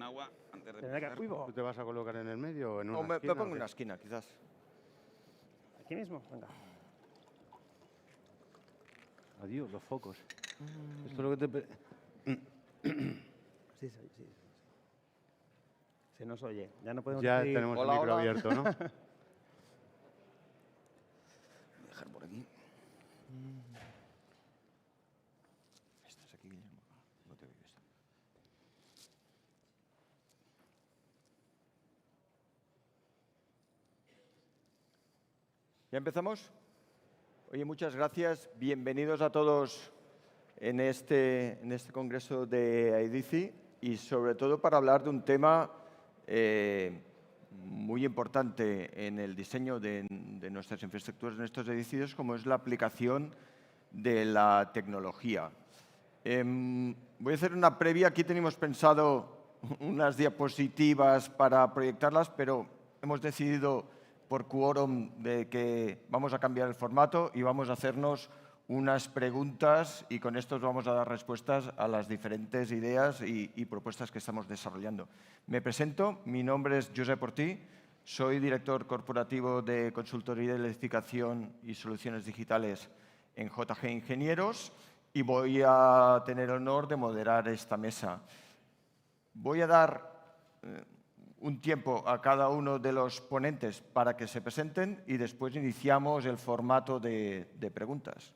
agua antes de Venga, empezar. uy, bo. ¿Tú te vas a colocar en el medio o en una O me esquina? pongo o en qué? una esquina, quizás. Aquí mismo, venga. Adiós, los focos. Esto es lo que te... Sí. Se nos oye. Ya no podemos Ya decir- tenemos Hola, el micro hola. abierto, ¿no? Dejar por aquí. ¿Estás aquí, Guillermo? No te oigo. ¿Ya empezamos? Oye, muchas gracias. Bienvenidos a todos en este congreso de IDICI y sobre todo para hablar de un tema muy importante en el diseño de nuestras infraestructuras en estos edificios, como es la aplicación de la tecnología. Voy a hacer una previa. Aquí teníamos pensado unas diapositivas para proyectarlas, pero hemos decidido por quórum de que vamos a cambiar el formato y vamos a hacernos unas preguntas y con esto os vamos a dar respuestas a las diferentes ideas y propuestas que estamos desarrollando. Me presento, mi nombre es Josep Ortí, soy director corporativo de consultoría de edificación y soluciones digitales en JG Ingenieros y voy a tener el honor de moderar esta mesa. Voy a dar un tiempo a cada uno de los ponentes para que se presenten y después iniciamos el formato de preguntas.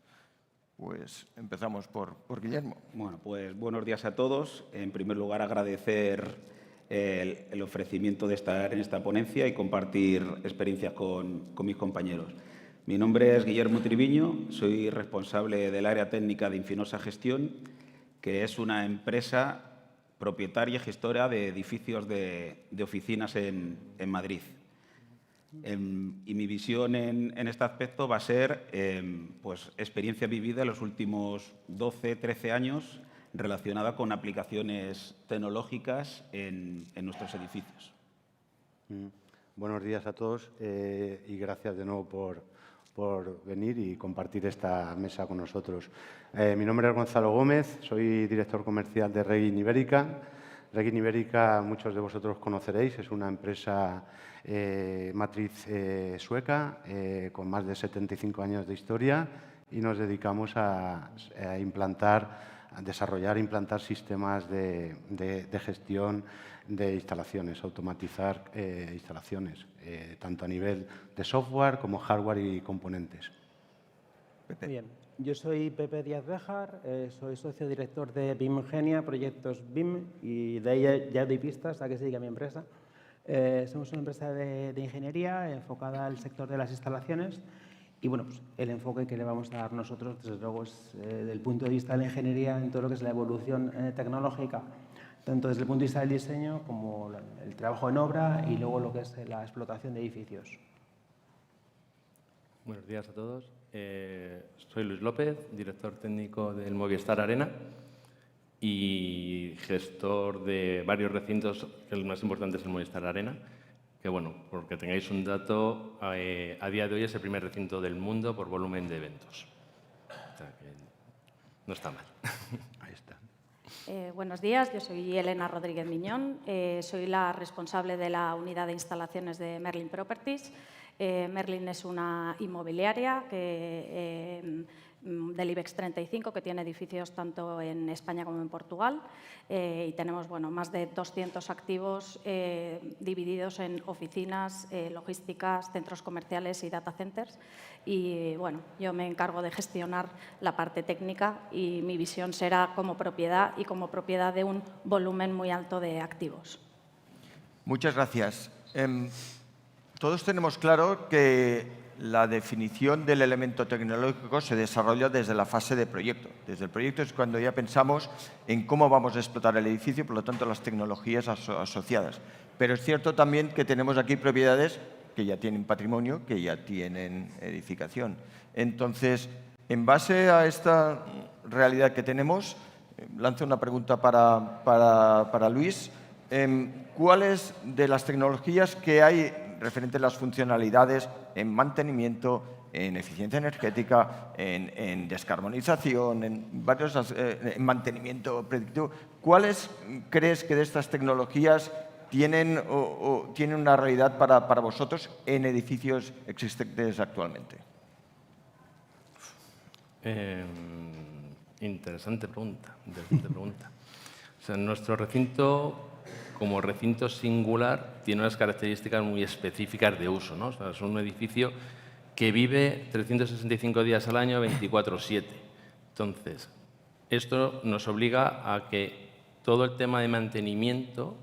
Pues empezamos por Guillermo. Bueno, pues buenos días a todos. En primer lugar, agradecer el ofrecimiento de estar en esta ponencia y compartir experiencias con mis compañeros. Mi nombre es Guillermo Triviño, soy responsable del área técnica de Infinosa Gestión, que es una empresa propietaria y gestora de edificios de oficinas en Madrid. Y mi visión en este aspecto va a ser pues, experiencia vivida en los últimos 12, 13 años relacionada con aplicaciones tecnológicas en nuestros edificios. Buenos días a todos y gracias de nuevo por venir y compartir esta mesa con nosotros. Mi nombre es Gonzalo Gómez, soy director comercial de Regin Ibérica. Regin Ibérica, muchos de vosotros conoceréis, es una empresa matriz sueca con más de 75 años de historia y nos dedicamos a desarrollar e implantar sistemas de gestión de instalaciones, automatizar instalaciones, tanto a nivel de software como hardware y componentes. Pepe. Bien, yo soy Pepe Díaz Béjar, soy socio director de BIM Ingenia, proyectos BIM, y de ahí ya doy pistas a que se dedica mi empresa. Somos una empresa de ingeniería enfocada al sector de las instalaciones y bueno, pues el enfoque que le vamos a dar nosotros, desde luego, es desde el punto de vista de la ingeniería en todo lo que es la evolución tecnológica, tanto desde el punto de vista del diseño como el trabajo en obra y luego lo que es la explotación de edificios. Buenos días a todos. Soy Luis López, director técnico del Movistar Arena y gestor de varios recintos, que el más importante es el Movistar Arena, que bueno, porque tengáis un dato, a día de hoy es el primer recinto del mundo por volumen de eventos. O sea que no está mal. Ahí está. Buenos días, yo soy Elena Rodríguez Miñón, soy la responsable de la unidad de instalaciones de Merlin Properties. Merlin es una inmobiliaria del IBEX 35 que tiene edificios tanto en España como en Portugal y tenemos más de 200 activos divididos en oficinas, logísticas, centros comerciales y data centers. Y yo me encargo de gestionar la parte técnica y mi visión será como propiedad y como propiedad de un volumen muy alto de activos. Muchas gracias. Todos tenemos claro que la definición del elemento tecnológico se desarrolla desde la fase de proyecto. Desde el proyecto es cuando ya pensamos en cómo vamos a explotar el edificio, por lo tanto, las tecnologías asociadas. Pero es cierto también que tenemos aquí propiedades que ya tienen patrimonio, que ya tienen edificación. Entonces, en base a esta realidad que tenemos, lanzo una pregunta para Luis. ¿Cuáles de las tecnologías que hay referente a las funcionalidades en mantenimiento, en eficiencia energética, en descarbonización, en en mantenimiento predictivo. ¿Cuáles crees que de estas tecnologías tienen una realidad para vosotros en edificios existentes actualmente? Interesante pregunta. O sea, nuestro recinto, como recinto singular, tiene unas características muy específicas de uso, ¿no? O sea, es un edificio que vive 365 días al año, 24/7. Entonces, esto nos obliga a que todo el tema de mantenimiento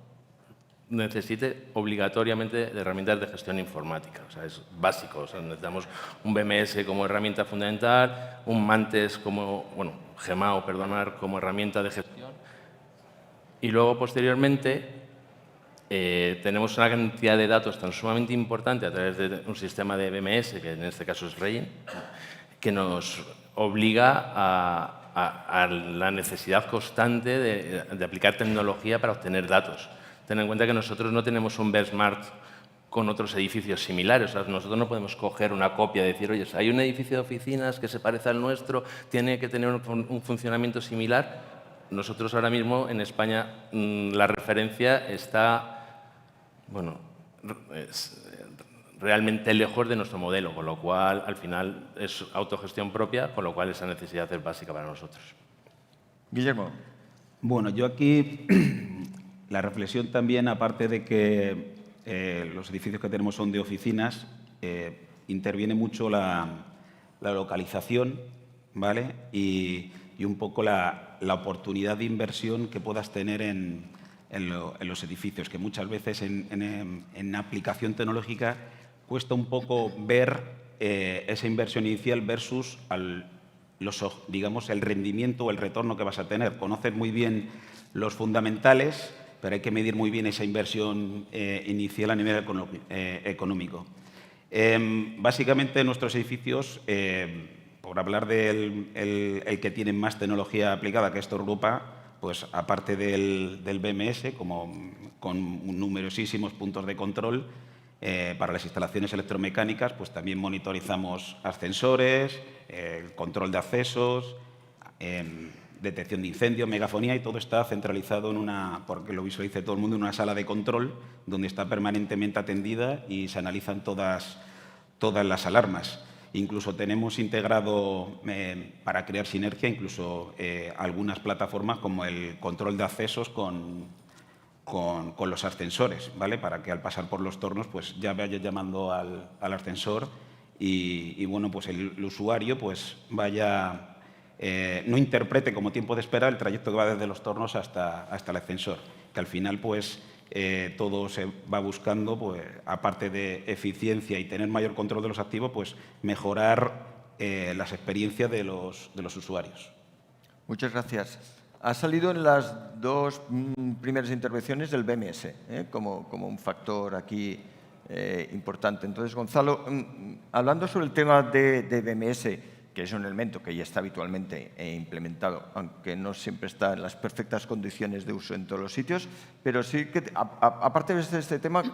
necesite obligatoriamente de herramientas de gestión informática. O sea, es básico. O sea, necesitamos un BMS como herramienta fundamental, un Mantes como, bueno, Gemao, perdonar, como herramienta de gestión. Y luego, posteriormente, tenemos una cantidad de datos tan sumamente importante a través de un sistema de BMS, que en este caso es Rein, que nos obliga a la necesidad constante de aplicar tecnología para obtener datos. Ten en cuenta que nosotros no tenemos un benchmark con otros edificios similares. O sea, nosotros no podemos coger una copia y decir, oye, hay un edificio de oficinas que se parece al nuestro, tiene que tener un funcionamiento similar. Nosotros ahora mismo en España la referencia está, bueno, realmente lejos de nuestro modelo, con lo cual al final es autogestión propia, con lo cual esa necesidad es básica para nosotros. Guillermo. Bueno, yo aquí la reflexión también, aparte de que los edificios que tenemos son de oficinas, interviene mucho la localización, ¿vale? Y un poco la oportunidad de inversión que puedas tener en los edificios, que muchas veces en aplicación tecnológica cuesta un poco ver esa inversión inicial versus digamos, el rendimiento o el retorno que vas a tener. Conoces muy bien los fundamentales, pero hay que medir muy bien esa inversión inicial a nivel económico. Básicamente, nuestros edificios, por hablar del el que tiene más tecnología aplicada, que es Europa, pues aparte del BMS, con numerosísimos puntos de control, para las instalaciones electromecánicas, pues también monitorizamos ascensores, control de accesos, detección de incendios, megafonía, y todo está centralizado porque lo visualice todo el mundo, en una sala de control donde está permanentemente atendida y se analizan todas las alarmas. Incluso tenemos integrado, para crear sinergia, incluso algunas plataformas como el control de accesos con los ascensores, ¿vale? Para que al pasar por los tornos pues ya vaya llamando al ascensor y bueno, pues el usuario pues vaya, no interprete como tiempo de espera el trayecto que va desde los tornos hasta el ascensor, que al final pues todo se va buscando, pues aparte de eficiencia y tener mayor control de los activos, pues mejorar las experiencias de los usuarios. Muchas gracias. Ha salido en las dos primeras intervenciones del BMS como un factor aquí importante. Entonces, Gonzalo, hablando sobre el tema de BMS, que es un elemento que ya está habitualmente implementado, aunque no siempre está en las perfectas condiciones de uso en todos los sitios, pero sí que, aparte de este tema,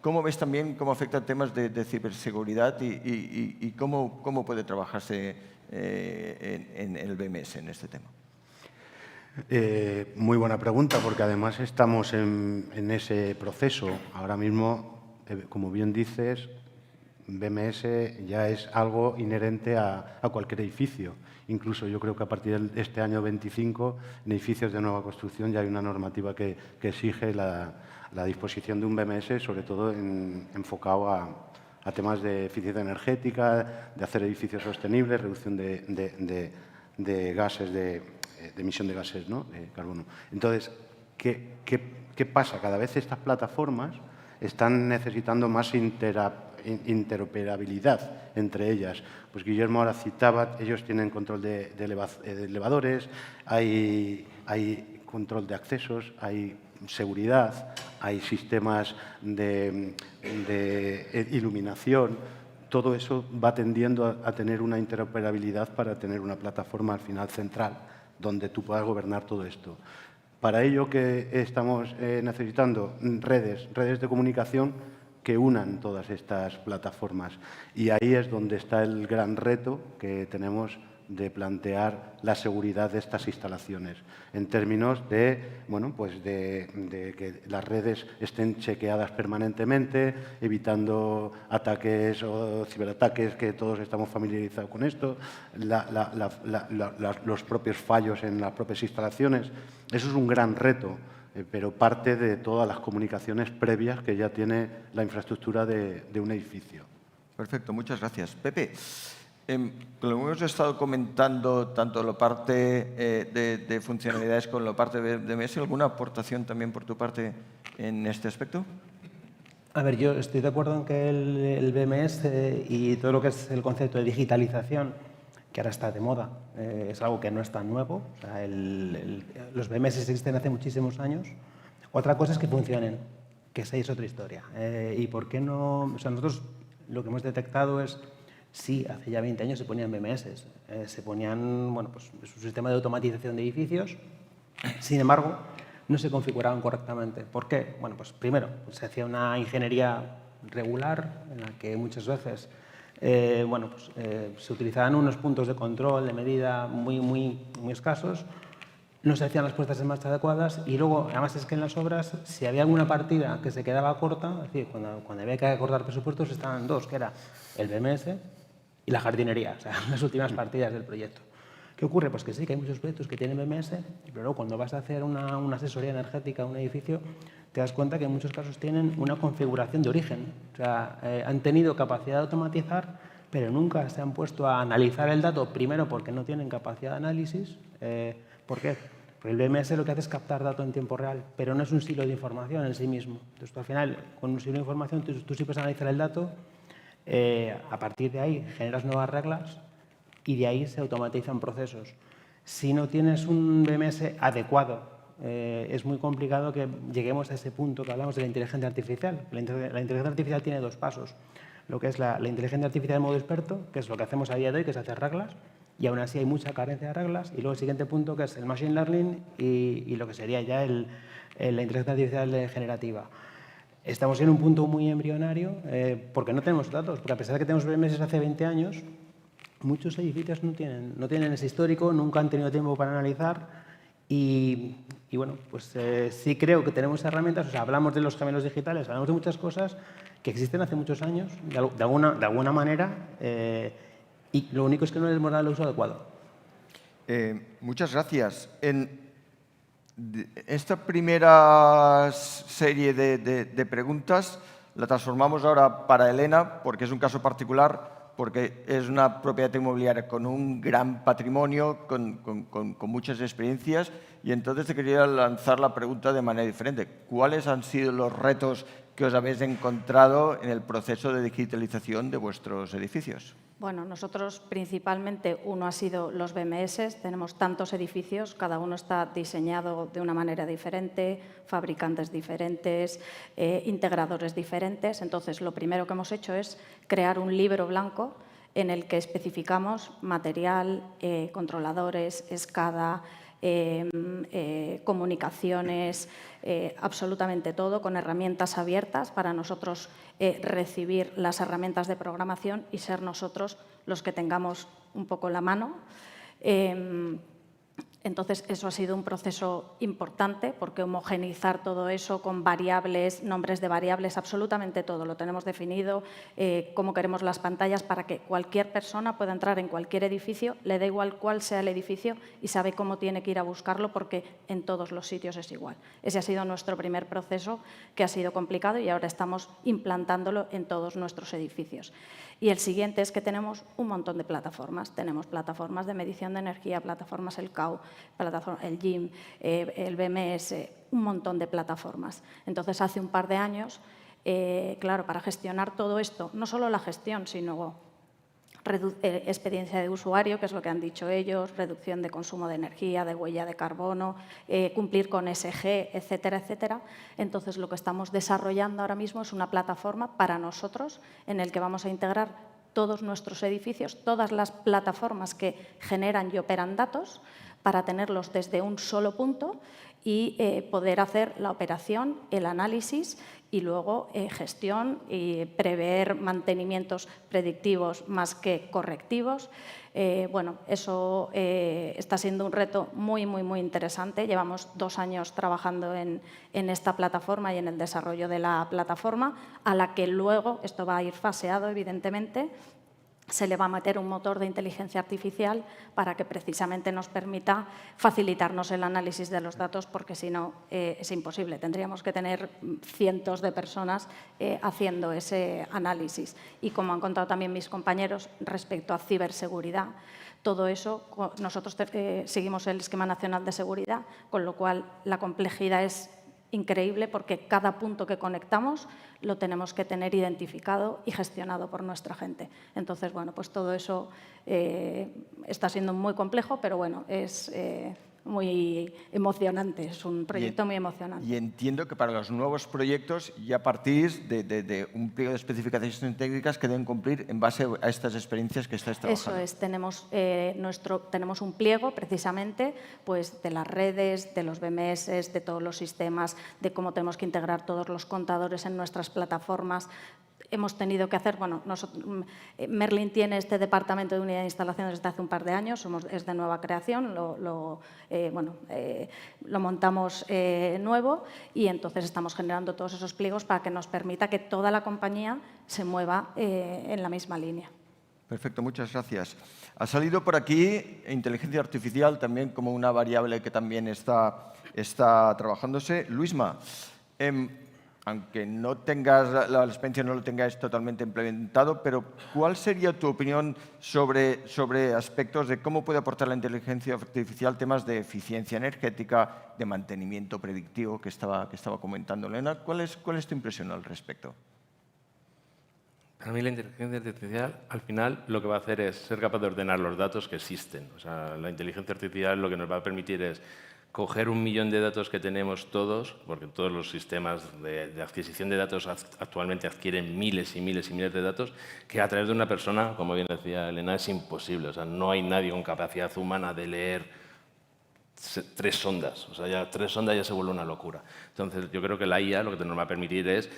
¿cómo ves también cómo afecta temas de ciberseguridad y cómo puede trabajarse en el BMS en este tema? Muy buena pregunta, porque además estamos en ese proceso. Ahora mismo, como bien dices, BMS ya es algo inherente a cualquier edificio. Incluso yo creo que a partir de este año 25, en edificios de nueva construcción ya hay una normativa que exige la disposición de un BMS, sobre todo enfocado a temas de eficiencia energética, de hacer edificios sostenibles, reducción de gases, de emisión de gases, ¿no?, de carbono. Entonces, ¿qué pasa? Cada vez estas plataformas están necesitando más interoperabilidad entre ellas. Pues Guillermo ahora citaba, ellos tienen control de elevadores, hay control de accesos, hay seguridad, hay sistemas de iluminación. Todo eso va tendiendo a tener una interoperabilidad para tener una plataforma al final central donde tú puedas gobernar todo esto. Para ello, que estamos necesitando redes de comunicación que unan todas estas plataformas. Y ahí es donde está el gran reto que tenemos de plantear la seguridad de estas instalaciones, en términos de, bueno, pues de que las redes estén chequeadas permanentemente, evitando ataques o ciberataques, que todos estamos familiarizados con esto, los propios fallos en las propias instalaciones. Eso es un gran reto, pero parte de todas las comunicaciones previas que ya tiene la infraestructura de un edificio. Perfecto, muchas gracias. Pepe, como hemos estado comentando tanto la parte de funcionalidades como la parte de BMS, ¿alguna aportación también por tu parte en este aspecto? A ver, yo estoy de acuerdo en que el BMS y todo lo que es el concepto de digitalización, que ahora está de moda, es algo que no es tan nuevo. O sea, los BMS existen hace muchísimos años. Otra cosa es que funcionen, que esa es otra historia. ¿Y por qué no? O sea, nosotros lo que hemos detectado es, sí, hace ya 20 años se ponían BMS, se ponían, bueno, pues es un sistema de automatización de edificios, sin embargo, no se configuraban correctamente. ¿Por qué? Bueno, pues primero, se hacía una ingeniería regular en la que muchas veces se utilizaban unos puntos de control, de medida muy escasos, no se hacían las puestas en marcha adecuadas y luego, además es que en las obras, si había alguna partida que se quedaba corta, es decir, cuando había que acordar presupuestos estaban dos, que era el BMS y la jardinería, o sea, las últimas partidas del proyecto. ¿Qué ocurre? Pues que sí, que hay muchos proyectos que tienen BMS, pero luego cuando vas a hacer una asesoría energética a un edificio, te das cuenta que en muchos casos tienen una configuración de origen. O sea, han tenido capacidad de automatizar, pero nunca se han puesto a analizar el dato, primero porque no tienen capacidad de análisis. ¿Por qué? Porque el BMS lo que hace es captar datos en tiempo real, pero no es un silo de información en sí mismo. Entonces, tú, al final, con un silo de información, tú sí puedes analizar el dato. A partir de ahí generas nuevas reglas y de ahí se automatizan procesos. Si no tienes un BMS adecuado, es muy complicado que lleguemos a ese punto que hablamos de la inteligencia artificial. La inteligencia artificial tiene dos pasos. Lo que es la inteligencia artificial en modo experto, que es lo que hacemos a día de hoy, que es hacer reglas, y aún así hay mucha carencia de reglas. Y luego el siguiente punto, que es el machine learning y lo que sería ya la inteligencia artificial generativa. Estamos en un punto muy embrionario porque no tenemos datos, porque a pesar de que tenemos BMS hace 20 años, muchos edificios no tienen ese histórico, nunca han tenido tiempo para analizar y bueno, pues sí creo que tenemos herramientas, o sea, hablamos de los gemelos digitales, hablamos de muchas cosas que existen hace muchos años, de alguna manera, y lo único es que no les hemos dado el uso adecuado. Muchas gracias. En esta primera serie de preguntas la transformamos ahora para Elena, porque es un caso particular, porque es una propiedad inmobiliaria con un gran patrimonio, con muchas experiencias, y entonces te quería lanzar la pregunta de manera diferente. ¿Cuáles han sido los retos que os habéis encontrado en el proceso de digitalización de vuestros edificios? Bueno, nosotros principalmente uno ha sido los BMS. Tenemos tantos edificios, cada uno está diseñado de una manera diferente, fabricantes diferentes, integradores diferentes. Entonces, lo primero que hemos hecho es crear un libro blanco en el que especificamos material, controladores, SCADA, comunicaciones, absolutamente todo, con herramientas abiertas para nosotros recibir las herramientas de programación y ser nosotros los que tengamos un poco la mano. Entonces, eso ha sido un proceso importante porque homogeneizar todo eso con variables, nombres de variables, absolutamente todo lo tenemos definido, cómo queremos las pantallas para que cualquier persona pueda entrar en cualquier edificio, le da igual cuál sea el edificio y sabe cómo tiene que ir a buscarlo porque en todos los sitios es igual. Ese ha sido nuestro primer proceso, que ha sido complicado y ahora estamos implantándolo en todos nuestros edificios. Y el siguiente es que tenemos un montón de plataformas. Tenemos plataformas de medición de energía, plataformas el CAU, el GIM, el BMS, un montón de plataformas. Entonces, hace un par de años, claro, para gestionar todo esto, no solo la gestión, sino experiencia de usuario, que es lo que han dicho ellos, reducción de consumo de energía, de huella de carbono, cumplir con ESG, etcétera, etcétera. Entonces, lo que estamos desarrollando ahora mismo es una plataforma para nosotros en el que vamos a integrar todos nuestros edificios, todas las plataformas que generan y operan datos para tenerlos desde un solo punto y poder hacer la operación, el análisis y luego gestión y prever mantenimientos predictivos más que correctivos. Bueno, eso está siendo un reto muy, muy, muy interesante. Llevamos 2 años trabajando en esta plataforma y en el desarrollo de la plataforma, a la que luego, esto va a ir faseado evidentemente, se le va a meter un motor de inteligencia artificial para que precisamente nos permita facilitarnos el análisis de los datos, porque si no es imposible. Tendríamos que tener cientos de personas haciendo ese análisis. Y como han contado también mis compañeros respecto a ciberseguridad, todo eso, nosotros seguimos el Esquema Nacional de Seguridad, con lo cual la complejidad es increíble porque cada punto que conectamos lo tenemos que tener identificado y gestionado por nuestra gente. Entonces, bueno, pues todo eso está siendo muy complejo, pero bueno, es muy emocionante, es un proyecto muy emocionante. Y entiendo que para los nuevos proyectos ya partís de un pliego de especificaciones técnicas que deben cumplir en base a estas experiencias que estáis trabajando. Eso es, tenemos un pliego precisamente pues, de las redes, de los BMS, de todos los sistemas, de cómo tenemos que integrar todos los contadores en nuestras plataformas. Hemos tenido que hacer, bueno, Merlin tiene este departamento de unidad de instalaciones desde hace un par de años, es de nueva creación, lo montamos nuevo y entonces estamos generando todos esos pliegos para que nos permita que toda la compañía se mueva en la misma línea. Perfecto, muchas gracias. Ha salido por aquí inteligencia artificial también como una variable que también está trabajándose. Luisma, aunque no tengas la experiencia, no lo tengáis totalmente implementado, pero ¿cuál sería tu opinión sobre aspectos de cómo puede aportar la inteligencia artificial temas de eficiencia energética, de mantenimiento predictivo que estaba comentando Elena? ¿Cuál es tu impresión al respecto? Para mí la inteligencia artificial, al final, lo que va a hacer es ser capaz de ordenar los datos que existen. O sea, la inteligencia artificial lo que nos va a permitir es coger 1 millón de datos que tenemos todos, porque todos los sistemas de adquisición de datos actualmente adquieren miles y miles y miles de datos, que a través de una persona, como bien decía Elena, es imposible. O sea, no hay nadie con capacidad humana de leer 3 sondas. O sea, ya 3 sondas ya se vuelve una locura. Entonces, yo creo que la IA lo que nos va a permitir es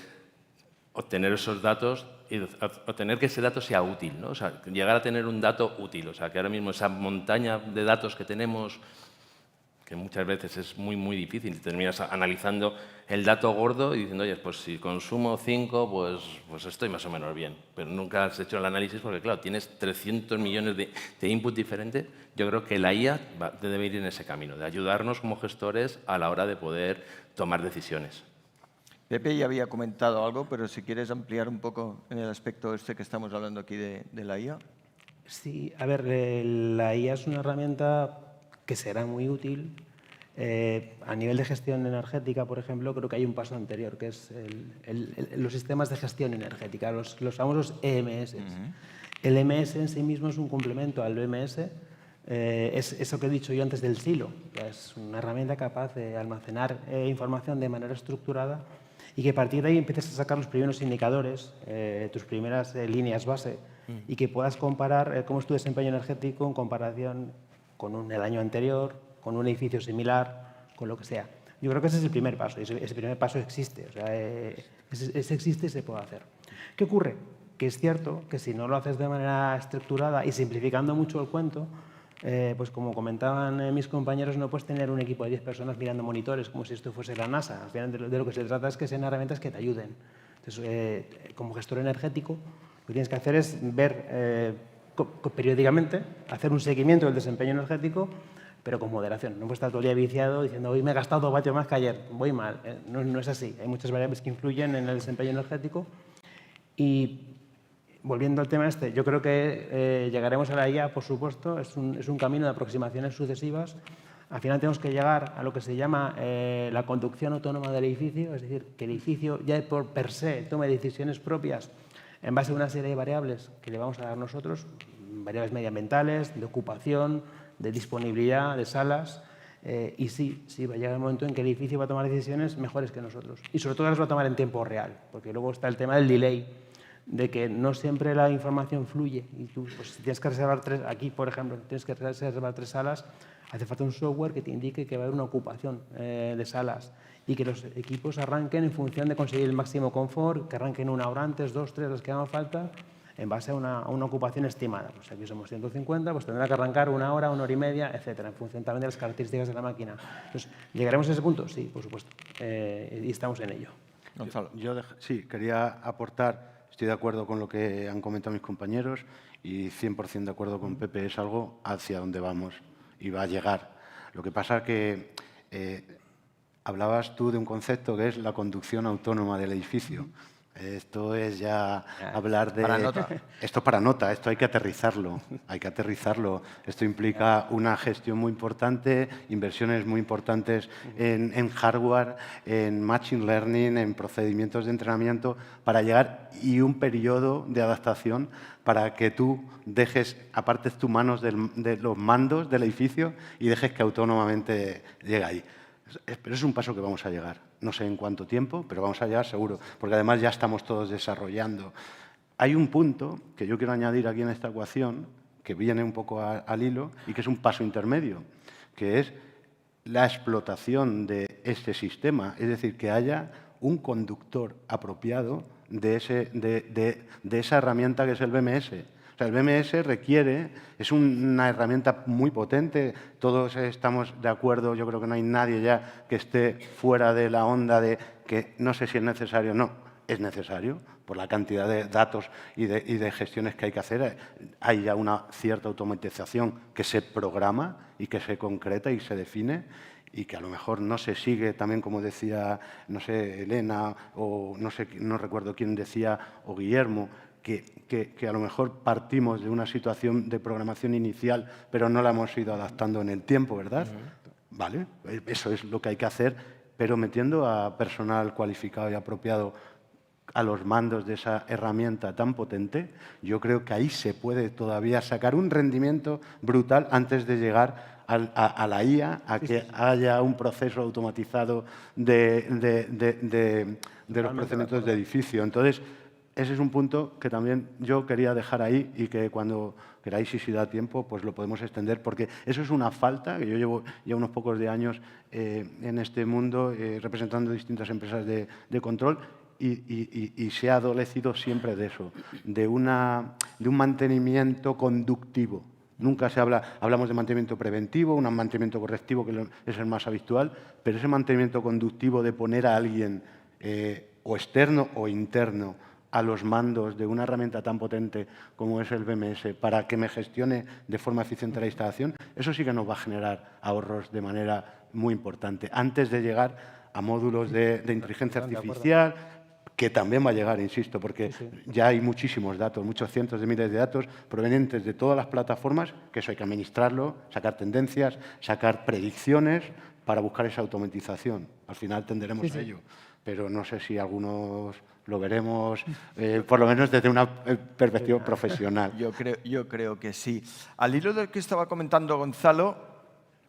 obtener esos datos y obtener que ese dato sea útil, ¿no? O sea, llegar a tener un dato útil. O sea, que ahora mismo esa montaña de datos que tenemos, que muchas veces es muy, muy difícil. Terminas analizando el dato gordo y diciendo, oye, pues si consumo 5, pues estoy más o menos bien. Pero nunca has hecho el análisis porque, claro, tienes 300 millones de inputs diferentes. Yo creo que la IA debe ir en ese camino, de ayudarnos como gestores a la hora de poder tomar decisiones. Pepe ya había comentado algo, pero si quieres ampliar un poco en el aspecto este que estamos hablando aquí de la IA. Sí, a ver, la IA es una herramienta que será muy útil. A nivel de gestión energética, por ejemplo, creo que hay un paso anterior, que es los sistemas de gestión energética, los famosos EMS. El EMS en sí mismo es un complemento al BMS. Es eso que he dicho yo antes del silo. Es una herramienta capaz de almacenar información de manera estructurada y que a partir de ahí empieces a sacar los primeros indicadores, tus primeras líneas base, y que puedas comparar cómo es tu desempeño energético en comparación con el año anterior, con un edificio similar, con lo que sea. Yo creo que ese es el primer paso, y ese primer paso existe. O sea, ese existe y se puede hacer. ¿Qué ocurre? Que es cierto que si no lo haces de manera estructurada y simplificando mucho el cuento, pues como comentaban mis compañeros, no puedes tener un equipo de 10 personas mirando monitores como si esto fuese la NASA. Al final de lo que se trata es que sean herramientas que te ayuden. Entonces, como gestor energético, lo que tienes que hacer es ver periódicamente, hacer un seguimiento del desempeño energético, pero con moderación. No puedes estar todo el día viciado diciendo hoy me he gastado 2 vatios más que ayer, voy mal. No es así. Hay muchas variables que influyen en el desempeño energético. Y volviendo al tema este, yo creo que llegaremos a la IA, por supuesto, es un camino de aproximaciones sucesivas. Al final tenemos que llegar a lo que se llama la conducción autónoma del edificio, es decir, que el edificio ya por per se tome decisiones propias en base a una serie de variables que le vamos a dar nosotros, variables medioambientales, de ocupación, de disponibilidad, de salas, y sí, va a llegar el momento en que el edificio va a tomar decisiones mejores que nosotros. Y sobre todo las va a tomar en tiempo real, porque luego está el tema del delay, de que no siempre la información fluye y tú, pues, si tienes que reservar aquí, por ejemplo, tienes que reservar 3 salas, hace falta un software que te indique que va a haber una ocupación de salas y que los equipos arranquen en función de conseguir el máximo confort, que arranquen 1 hora antes, 2, 3, las que hagan falta, en base a una ocupación estimada. Pues aquí somos 150, pues tendrá que arrancar 1 hora, 1 hora y media, etcétera, en función también de las características de la máquina. Entonces, ¿llegaremos a ese punto? Sí, por supuesto, y estamos en ello. Gonzalo. Sí, quería aportar, estoy de acuerdo con lo que han comentado mis compañeros y 100% de acuerdo con Pepe, es algo hacia donde vamos y va a llegar. Lo que pasa es que hablabas tú de un concepto que es la conducción autónoma del edificio. Esto es ya hablar de... Para nota. Esto es para nota, esto hay que aterrizarlo, Esto implica una gestión muy importante, inversiones muy importantes en hardware, en machine learning, en procedimientos de entrenamiento para llegar y un periodo de adaptación para que tú apartes tus manos de los mandos del edificio y dejes que autónomamente llegue ahí. Pero es un paso que vamos a llegar. No sé en cuánto tiempo, pero vamos a llegar seguro, porque además ya estamos todos desarrollando. Hay un punto que yo quiero añadir aquí en esta ecuación, que viene un poco al hilo y que es un paso intermedio, que es la explotación de este sistema, es decir, que haya un conductor apropiado de esa herramienta que es el BMS. O sea, el BMS es una herramienta muy potente, todos estamos de acuerdo, yo creo que no hay nadie ya que esté fuera de la onda de que no sé si es necesario o no, es necesario por la cantidad de datos y de gestiones que hay que hacer. Hay ya una cierta automatización que se programa y que se concreta y se define y que a lo mejor no se sigue también, como decía, no sé, Elena o no recuerdo quién decía, o Guillermo, que a lo mejor partimos de una situación de programación inicial, pero no la hemos ido adaptando en el tiempo, ¿verdad? Vale, eso es lo que hay que hacer, pero metiendo a personal cualificado y apropiado a los mandos de esa herramienta tan potente, yo creo que ahí se puede todavía sacar un rendimiento brutal antes de llegar a la IA, que haya un proceso automatizado de los procedimientos de edificio. Entonces, ese es un punto que también yo quería dejar ahí y que cuando queráis y si da tiempo, pues lo podemos extender, porque eso es una falta, que yo llevo ya unos pocos de años en este mundo representando distintas empresas de control y se ha adolecido siempre de eso, de un mantenimiento conductivo. Nunca hablamos de mantenimiento preventivo, un mantenimiento correctivo, que es el más habitual, pero ese mantenimiento conductivo de poner a alguien o externo o interno a los mandos de una herramienta tan potente como es el BMS para que me gestione de forma eficiente la instalación, eso sí que nos va a generar ahorros de manera muy importante. Antes de llegar a módulos de inteligencia artificial, que también va a llegar, insisto, porque ya hay muchísimos datos, muchos cientos de miles de datos provenientes de todas las plataformas, que eso hay que administrarlo, sacar tendencias, sacar predicciones para buscar esa automatización. Al final tenderemos a ello, pero no sé si algunos lo veremos, por lo menos desde una perspectiva profesional. Yo creo que sí. Al hilo del que estaba comentando Gonzalo,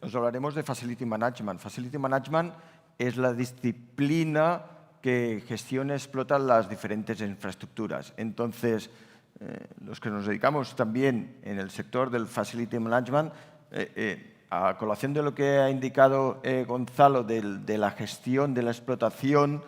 os hablaremos de Facility Management. Facility Management es la disciplina que gestiona y explota las diferentes infraestructuras. Entonces, los que nos dedicamos también en el sector del Facility Management, a colación de lo que ha indicado Gonzalo de la gestión, de la explotación,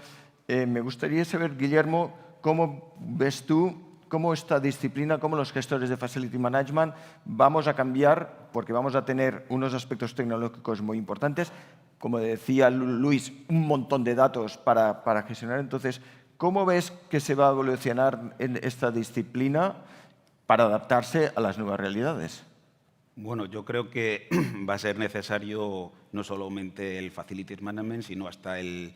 me gustaría saber, Guillermo, cómo ves tú, cómo esta disciplina, cómo los gestores de Facility Management vamos a cambiar, porque vamos a tener unos aspectos tecnológicos muy importantes, como decía Luis, un montón de datos para gestionar. Entonces, ¿cómo ves que se va a evolucionar en esta disciplina para adaptarse a las nuevas realidades? Bueno, yo creo que va a ser necesario no solamente el Facilities Management, sino hasta el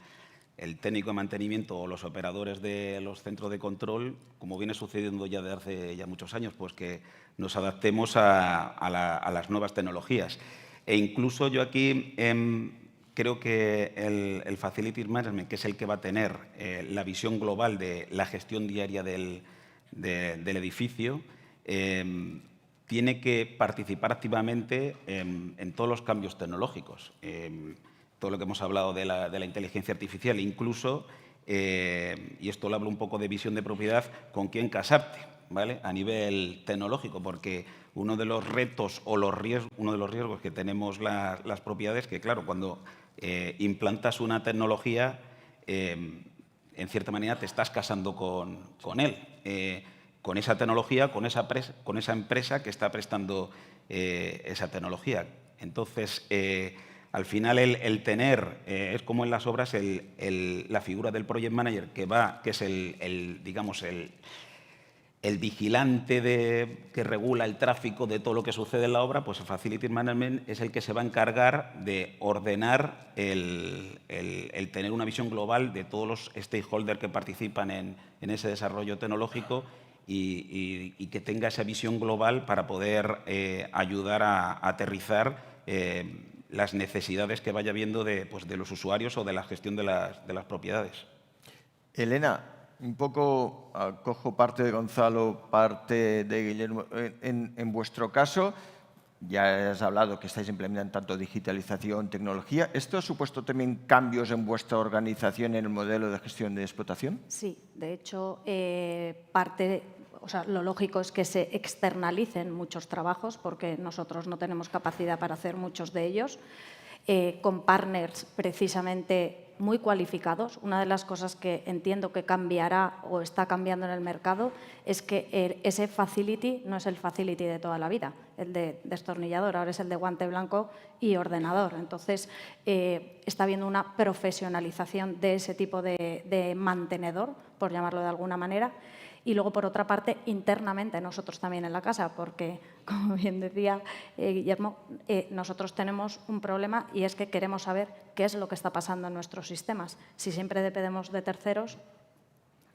técnico de mantenimiento o los operadores de los centros de control, como viene sucediendo ya desde hace ya muchos años, pues que nos adaptemos a las nuevas tecnologías. E incluso yo aquí creo que el Facilities Management, que es el que va a tener la visión global de la gestión diaria del edificio, tiene que participar activamente en todos los cambios tecnológicos. Todo lo que hemos hablado de la inteligencia artificial, incluso y esto le hablo un poco de visión de propiedad, con quién casarte, ¿vale? A nivel tecnológico, porque uno de los retos o uno de los riesgos que tenemos las propiedades es que, claro, cuando implantas una tecnología, en cierta manera te estás casando con él, con esa tecnología, con esa empresa que está prestando esa tecnología. Entonces, al final, el tener, es como en las obras, la figura del project manager que es digamos, el vigilante que regula el tráfico de todo lo que sucede en la obra, pues el Facility Management es el que se va a encargar de ordenar el tener una visión global de todos los stakeholders que participan en ese desarrollo tecnológico y que tenga esa visión global para poder ayudar a aterrizar las necesidades que vaya viendo de los usuarios o de la gestión de las propiedades. Elena, un poco cojo parte de Gonzalo, parte de Guillermo. En vuestro caso, ya has hablado que estáis implementando tanto digitalización, tecnología. ¿Esto ha supuesto también cambios en vuestra organización en el modelo de gestión de explotación? Sí, de hecho, lo lógico es que se externalicen muchos trabajos porque nosotros no tenemos capacidad para hacer muchos de ellos, con partners precisamente muy cualificados. Una de las cosas que entiendo que cambiará o está cambiando en el mercado es que ese facility no es el facility de toda la vida, el de destornillador, ahora es el de guante blanco y ordenador. Entonces, está habiendo una profesionalización de ese tipo de mantenedor, por llamarlo de alguna manera. Y luego, por otra parte, internamente nosotros también en la casa, porque, como bien decía Guillermo, nosotros tenemos un problema y es que queremos saber qué es lo que está pasando en nuestros sistemas. Si siempre dependemos de terceros,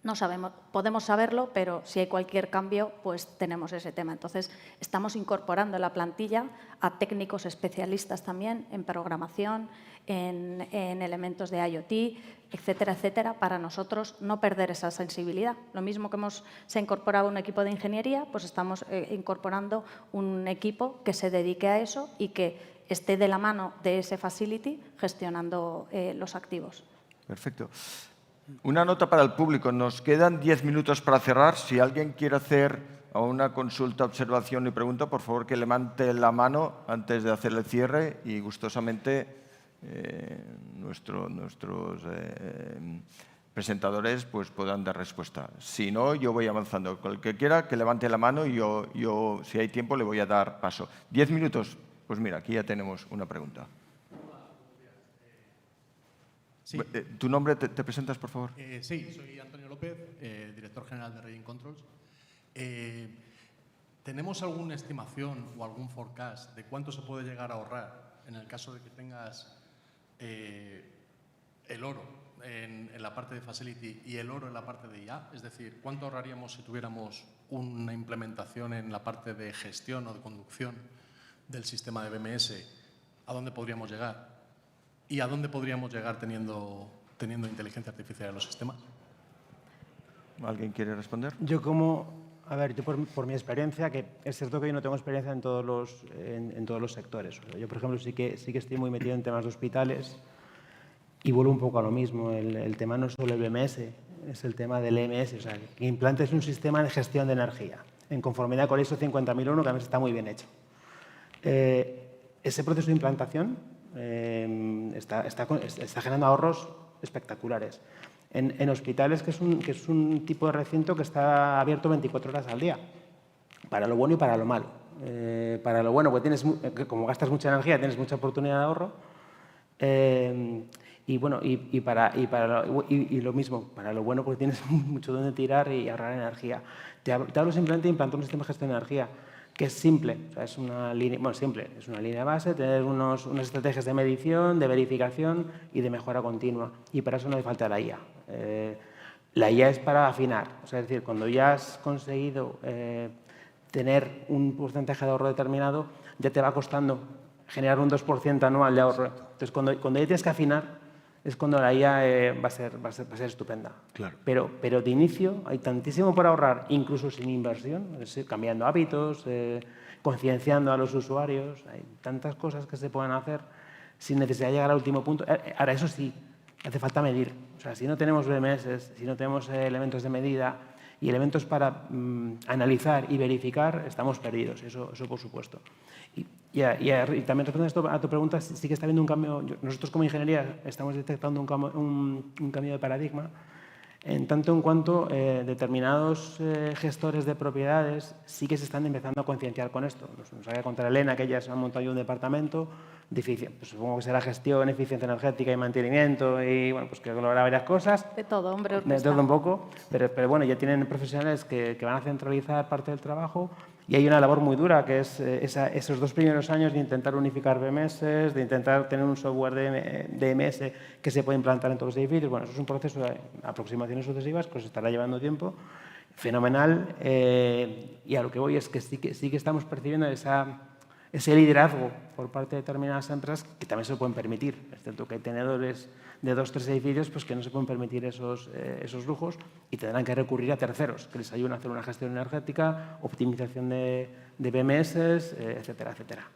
no sabemos, podemos saberlo, pero si hay cualquier cambio, pues tenemos ese tema. Entonces, estamos incorporando en la plantilla a técnicos especialistas también en programación, en elementos de IoT, etcétera, etcétera, para nosotros no perder esa sensibilidad. Lo mismo que se ha incorporado un equipo de ingeniería, pues estamos incorporando un equipo que se dedique a eso y que esté de la mano de ese facility gestionando los activos. Perfecto. Una nota para el público. Nos quedan 10 minutos para cerrar. Si alguien quiere hacer una consulta, observación y pregunta, por favor que levante la mano antes de hacer el cierre y gustosamente nuestros presentadores pues, puedan dar respuesta. Si no, yo voy avanzando. El que quiera que levante la mano y yo, si hay tiempo, le voy a dar paso. 10 minutos. Pues mira, aquí ya tenemos una pregunta. Sí. ¿Tu nombre te presentas, por favor? Sí, soy Antonio López, director general de Reading Controls. ¿Tenemos alguna estimación o algún forecast de cuánto se puede llegar a ahorrar en el caso de que tengas el oro en la parte de Facility y el oro en la parte de IA? Es decir, ¿cuánto ahorraríamos si tuviéramos una implementación en la parte de gestión o de conducción del sistema de BMS? ¿A dónde podríamos llegar? ¿Y a dónde podríamos llegar teniendo inteligencia artificial en los sistemas? ¿Alguien quiere responder? Yo por mi experiencia, que es cierto que yo no tengo experiencia en todos los sectores. Yo, por ejemplo, sí que estoy muy metido en temas de hospitales y vuelvo un poco a lo mismo. El tema no es solo el BMS, es el tema del EMS. O sea, que implantes un sistema de gestión de energía en conformidad con ISO 50001, que además está muy bien hecho. Ese proceso de implantación está generando ahorros espectaculares. En hospitales, que es un tipo de recinto que está abierto 24 horas al día, para lo bueno y para lo malo. Para lo bueno, pues como gastas mucha energía, tienes mucha oportunidad de ahorro. Y lo mismo, para lo bueno, porque tienes mucho donde tirar y ahorrar energía. Te hablo simplemente de implantar un sistema de gestión de energía que es simple, o sea, es una línea base, tener unas estrategias de medición, de verificación y de mejora continua. Y para eso no hace falta la IA. La IA es para afinar, o sea, es decir, cuando ya has conseguido tener un porcentaje de ahorro determinado, ya te va costando generar un 2% anual de ahorro. Entonces, cuando ya tienes que afinar, es cuando la IA va a ser estupenda. Claro. Pero de inicio hay tantísimo por ahorrar, incluso sin inversión, es decir, cambiando hábitos, concienciando a los usuarios. Hay tantas cosas que se pueden hacer sin necesidad de llegar al último punto. Ahora, eso sí, hace falta medir. O sea, si no tenemos BMS, si no tenemos elementos de medida y elementos para analizar y verificar, estamos perdidos, eso por supuesto. Y también respondiendo a tu pregunta, sí que está habiendo un cambio. Nosotros como ingeniería estamos detectando un cambio de paradigma en tanto en cuanto determinados gestores de propiedades sí que se están empezando a concienciar con esto. Nos había contado Elena que ella se ha montado un departamento difícil, pues supongo que será gestión, eficiencia energética y mantenimiento y bueno, pues que logrará varias cosas. De todo, hombre. De todo un poco, pero bueno, ya tienen profesionales que van a centralizar parte del trabajo y hay una labor muy dura que es esos 2 primeros años de intentar unificar BMS, de intentar tener un software de DMS que se puede implantar en todos los edificios. Bueno, eso es un proceso de aproximaciones sucesivas que os estará llevando tiempo, fenomenal, y a lo que voy es que sí que estamos percibiendo ese liderazgo por parte de determinadas empresas que también se lo pueden permitir, excepto que hay tenedores de 2 o 3 edificios pues que no se pueden permitir esos lujos y tendrán que recurrir a terceros que les ayuden a hacer una gestión energética, optimización de BMS, etcétera, etcétera.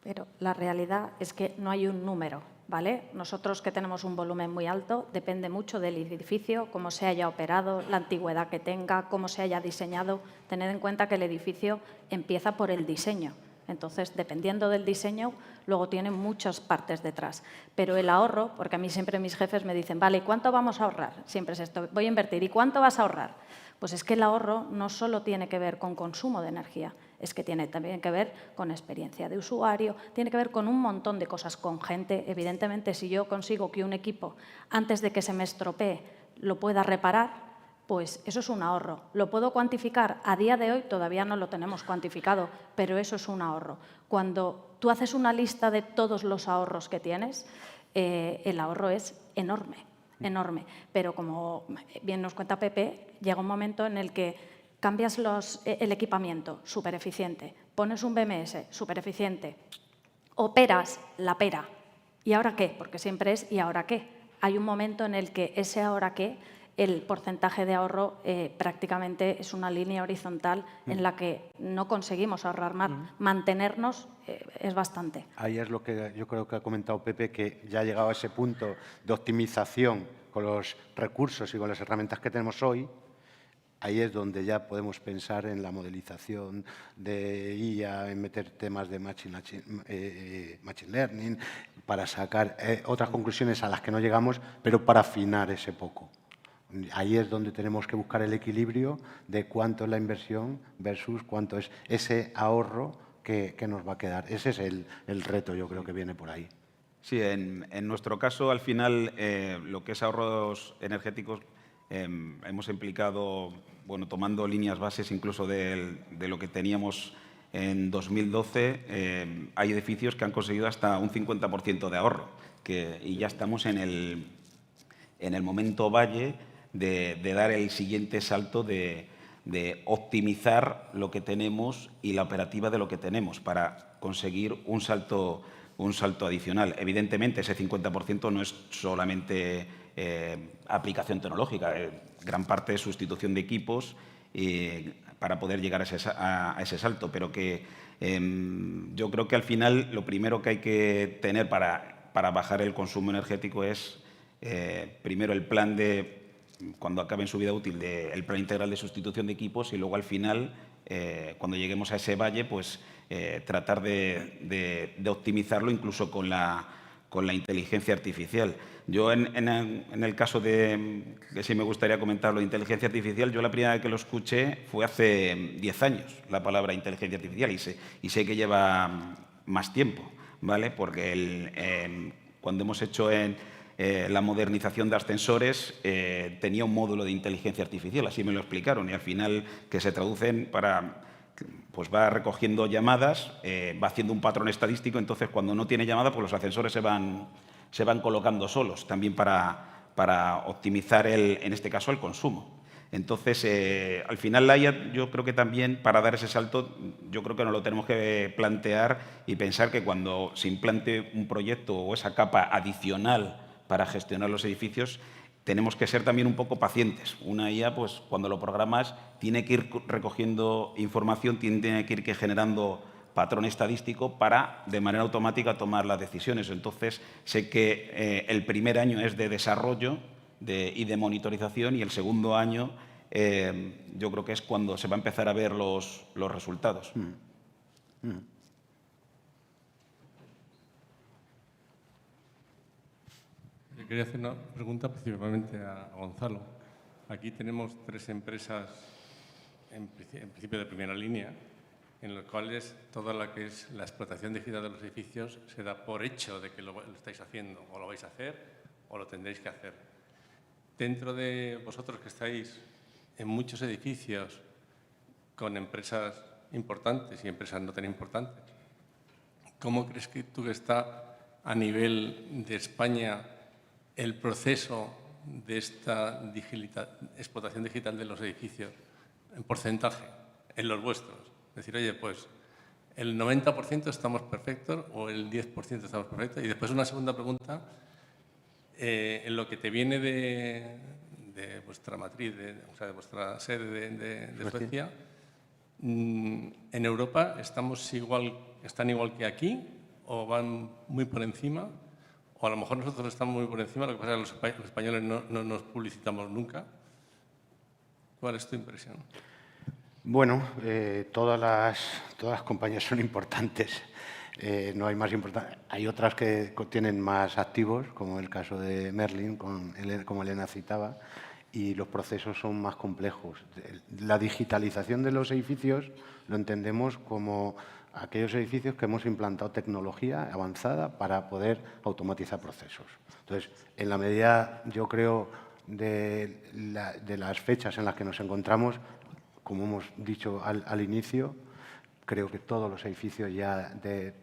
Pero la realidad es que no hay un número, ¿vale? Nosotros que tenemos un volumen muy alto, depende mucho del edificio, cómo se haya operado, la antigüedad que tenga, cómo se haya diseñado. Tened en cuenta que el edificio empieza por el diseño. Entonces, dependiendo del diseño, luego tiene muchas partes detrás. Pero el ahorro, porque a mí siempre mis jefes me dicen, vale, ¿y cuánto vamos a ahorrar? Siempre es esto, voy a invertir, ¿y cuánto vas a ahorrar? Pues es que el ahorro no solo tiene que ver con consumo de energía, es que tiene también que ver con experiencia de usuario, tiene que ver con un montón de cosas, con gente. Evidentemente, si yo consigo que un equipo, antes de que se me estropee, lo pueda reparar, pues eso es un ahorro. ¿Lo puedo cuantificar? A día de hoy todavía no lo tenemos cuantificado, pero eso es un ahorro. Cuando tú haces una lista de todos los ahorros que tienes, el ahorro es enorme, enorme. Pero como bien nos cuenta Pepe, llega un momento en el que cambias el equipamiento, súper eficiente, pones un BMS, súper eficiente, operas la pera. ¿Y ahora qué? Porque siempre es ¿y ahora qué? Hay un momento en el que ese ahora qué, el porcentaje de ahorro prácticamente es una línea horizontal en la que no conseguimos ahorrar más. Mantenernos es bastante. Ahí es lo que yo creo que ha comentado Pepe, que ya ha llegado a ese punto de optimización con los recursos y con las herramientas que tenemos hoy. Ahí es donde ya podemos pensar en la modelización de IA, en meter temas de machine learning, para sacar otras conclusiones a las que no llegamos, pero para afinar ese poco. Ahí es donde tenemos que buscar el equilibrio de cuánto es la inversión versus cuánto es ese ahorro que nos va a quedar. Ese es el reto, yo creo que viene por ahí. Sí, en nuestro caso, al final, lo que es ahorros energéticos, hemos implicado, bueno, tomando líneas bases incluso de lo que teníamos en 2012, hay edificios que han conseguido hasta un 50% de ahorro, y ya estamos en el momento valle de dar el siguiente salto de optimizar lo que tenemos y la operativa de lo que tenemos para conseguir un salto adicional. Evidentemente, ese 50% no es solamente aplicación tecnológica, gran parte es sustitución de equipos para poder llegar a ese salto, pero que yo creo que al final lo primero que hay que tener para bajar el consumo energético es primero el plan cuando acabe en su vida útil, el plan integral de sustitución de equipos y luego al final, cuando lleguemos a ese valle, pues tratar de optimizarlo incluso con la inteligencia artificial. Yo en el caso que sí me gustaría comentar lo de inteligencia artificial, yo la primera vez que lo escuché fue hace 10 años, la palabra inteligencia artificial, y sé que lleva más tiempo, ¿vale? Porque cuando hemos hecho la modernización de ascensores, tenía un módulo de inteligencia artificial, así me lo explicaron, y al final que se traducen pues va recogiendo llamadas, va haciendo un patrón estadístico, entonces cuando no tiene llamada, pues los ascensores se van colocando solos, también para optimizar, en este caso, el consumo. Entonces, al final, la IA, yo creo que también para dar ese salto, yo creo que nos lo tenemos que plantear y pensar que cuando se implante un proyecto o esa capa adicional para gestionar los edificios, tenemos que ser también un poco pacientes. Una IA, pues cuando lo programas, tiene que ir recogiendo información, tiene que ir generando patrón estadístico para, de manera automática, tomar las decisiones. Entonces, sé que el primer año es de desarrollo y de monitorización, y el segundo año yo creo que es cuando se va a empezar a ver los resultados. Quería hacer una pregunta principalmente a Gonzalo. Aquí tenemos 3 empresas, en principio de primera línea, en las cuales toda la que es la explotación digital de los edificios se da por hecho de que lo estáis haciendo, o lo vais a hacer, o lo tendréis que hacer. Dentro de vosotros que estáis en muchos edificios con empresas importantes y empresas no tan importantes, ¿cómo crees que tú que está a nivel de España el proceso de esta explotación digital de los edificios en porcentaje, en los vuestros? Decir, oye, pues el 90% estamos perfectos o el 10% estamos perfectos. Y después una segunda pregunta, en lo que te viene de vuestra matriz, o sea, de vuestra sede de Suecia, ¿en Europa están igual que aquí o van muy por encima? O a lo mejor nosotros estamos muy por encima, lo que pasa es que los españoles no nos publicitamos nunca. ¿Cuál es tu impresión? Bueno, todas las compañías son importantes. No hay más importantes. Hay otras que tienen más activos, como el caso de Merlin, como Elena citaba, y los procesos son más complejos. La digitalización de los edificios lo entendemos como aquellos edificios que hemos implantado tecnología avanzada para poder automatizar procesos. Entonces, en la medida, yo creo, de las fechas en las que nos encontramos, como hemos dicho al inicio, creo que todos los edificios ya de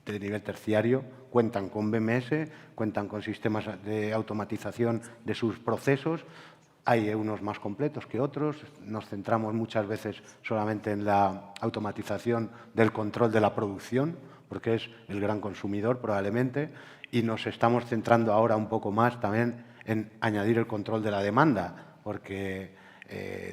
nivel terciario cuentan con BMS, cuentan con sistemas de automatización de sus procesos. Hay unos más completos que otros. Nos centramos muchas veces solamente en la automatización del control de la producción, porque es el gran consumidor probablemente, y nos estamos centrando ahora un poco más también en añadir el control de la demanda, porque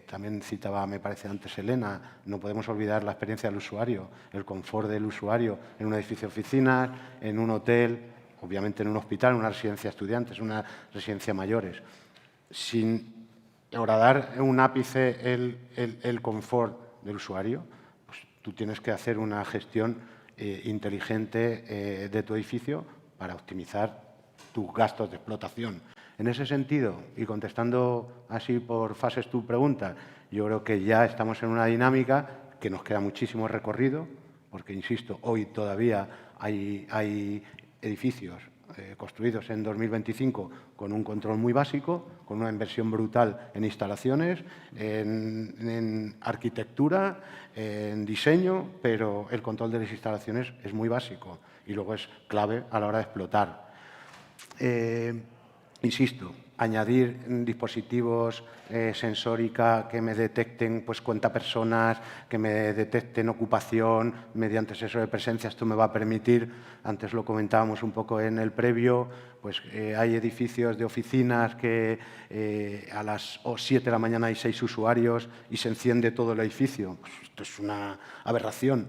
también citaba, me parece antes Elena, no podemos olvidar la experiencia del usuario, el confort del usuario en un edificio de oficinas, en un hotel, obviamente en un hospital, en una residencia de estudiantes, una residencia de mayores. Sin horadar un ápice el confort del usuario, pues tú tienes que hacer una gestión inteligente de tu edificio para optimizar tus gastos de explotación. En ese sentido, y contestando así por fases tu pregunta, yo creo que ya estamos en una dinámica que nos queda muchísimo recorrido, porque, insisto, hoy todavía hay edificios construidos en 2025 con un control muy básico, con una inversión brutal en instalaciones, en arquitectura, en diseño, pero el control de las instalaciones es muy básico y luego es clave a la hora de explotar. Insisto, añadir dispositivos sensórica que me detecten pues, cuentapersonas, que me detecten ocupación mediante sensor de presencia. Esto me va a permitir, antes lo comentábamos un poco en el previo, pues hay edificios de oficinas que a las 7 de la mañana hay 6 usuarios y se enciende todo el edificio. Pues, esto es una aberración.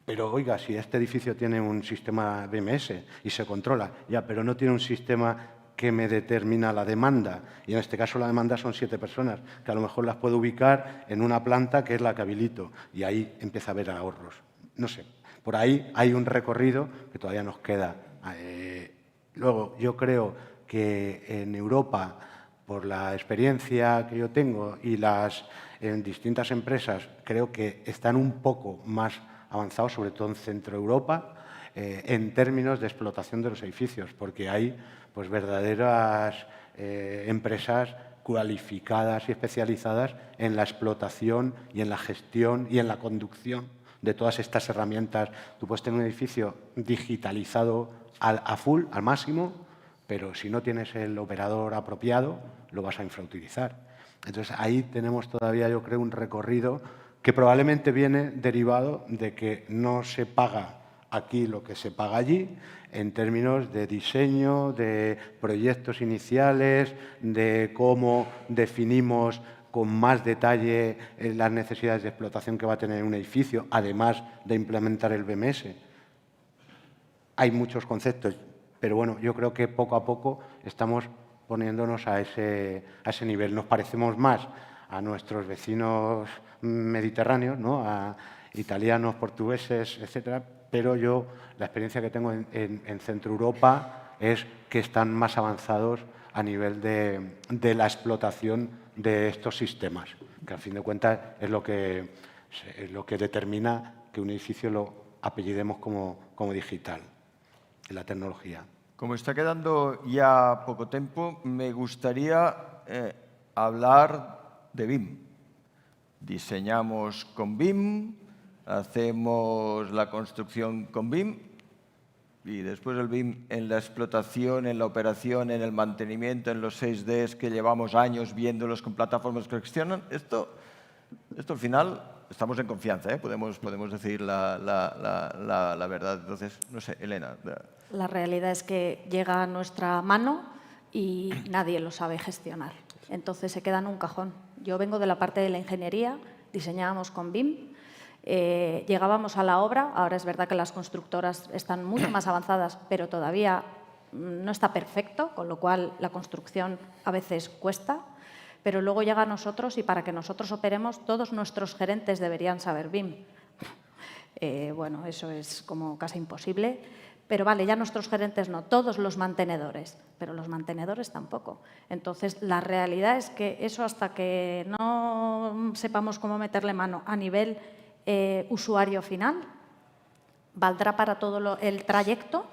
Pero, oiga, si este edificio tiene un sistema BMS y se controla, ya, pero no tiene un sistema que me determina la demanda. Y en este caso la demanda son 7 personas, que a lo mejor las puedo ubicar en una planta que es la que habilito. Y ahí empieza a haber ahorros. No sé, por ahí hay un recorrido que todavía nos queda. Luego, yo creo que en Europa, por la experiencia que yo tengo y en distintas empresas, creo que están un poco más avanzados, sobre todo en Centro Europa, en términos de explotación de los edificios, porque hay pues, verdaderas empresas cualificadas y especializadas en la explotación y en la gestión y en la conducción de todas estas herramientas. Tú puedes tener un edificio digitalizado a full, al máximo, pero si no tienes el operador apropiado, lo vas a infrautilizar. Entonces, ahí tenemos todavía, yo creo, un recorrido que probablemente viene derivado de que no se paga aquí lo que se paga allí, en términos de diseño, de proyectos iniciales, de cómo definimos con más detalle las necesidades de explotación que va a tener un edificio, además de implementar el BMS. Hay muchos conceptos, pero bueno, yo creo que poco a poco estamos poniéndonos a ese nivel. Nos parecemos más a nuestros vecinos mediterráneos, ¿no? A italianos, portugueses, etcétera, pero yo la experiencia que tengo en Centro Europa es que están más avanzados a nivel de la explotación de estos sistemas, que al fin de cuentas es lo que determina que un edificio lo apellidemos como digital, en la tecnología. Como está quedando ya poco tiempo, me gustaría hablar de BIM. Diseñamos con BIM, hacemos la construcción con BIM y después el BIM en la explotación, en la operación, en el mantenimiento, en los 6Ds que llevamos años viéndolos con plataformas que gestionan. Esto al final estamos en confianza, ¿eh? Podemos decir la verdad. Entonces, no sé, Elena. La realidad es que llega a nuestra mano y nadie lo sabe gestionar. Entonces se queda en un cajón. Yo vengo de la parte de la ingeniería, diseñábamos con BIM, llegábamos a la obra, ahora es verdad que las constructoras están mucho más avanzadas, pero todavía no está perfecto, con lo cual la construcción a veces cuesta, pero luego llega a nosotros y para que nosotros operemos, todos nuestros gerentes deberían saber BIM. Bueno, eso es como casi imposible. Pero vale, ya nuestros gerentes no, todos los mantenedores, pero los mantenedores tampoco. Entonces, la realidad es que eso hasta que no sepamos cómo meterle mano a nivel usuario final, valdrá para todo el trayecto,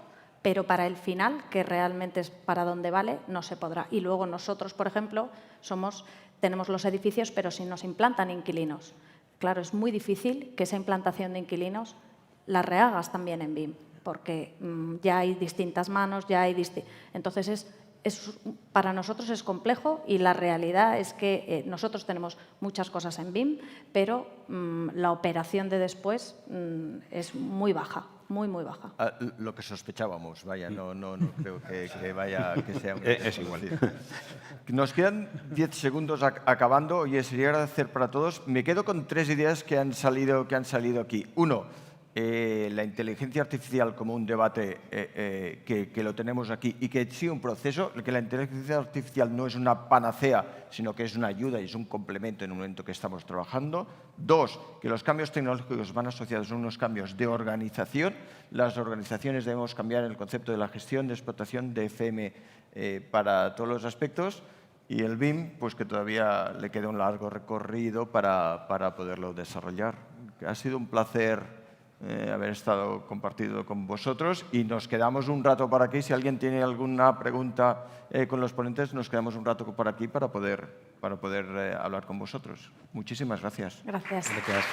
pero para el final, que realmente es para donde vale, no se podrá. Y luego nosotros, por ejemplo, tenemos los edificios, pero si nos implantan inquilinos. Claro, es muy difícil que esa implantación de inquilinos la rehagas también en BIM, porque ya hay distintas manos, entonces para nosotros es complejo y la realidad es que nosotros tenemos muchas cosas en BIM, pero la operación de después es muy baja, muy baja. Lo que sospechábamos, vaya, no creo que vaya que sea es igual. Nos quedan 10 segundos acabando. Oye, sería agradecer para todos. Me quedo con 3 ideas que han salido aquí. Uno, la inteligencia artificial como un debate que lo tenemos aquí y que sí un proceso, que la inteligencia artificial no es una panacea, sino que es una ayuda y es un complemento en un momento que estamos trabajando. 2, que los cambios tecnológicos van asociados a unos cambios de organización. Las organizaciones debemos cambiar el concepto de la gestión de explotación de FM para todos los aspectos. Y el BIM, pues que todavía le queda un largo recorrido para poderlo desarrollar. Ha sido un placer haber estado compartido con vosotros y nos quedamos un rato por aquí. Si alguien tiene alguna pregunta con los ponentes, nos quedamos un rato por aquí para poder hablar con vosotros. Muchísimas gracias. Gracias. Gracias.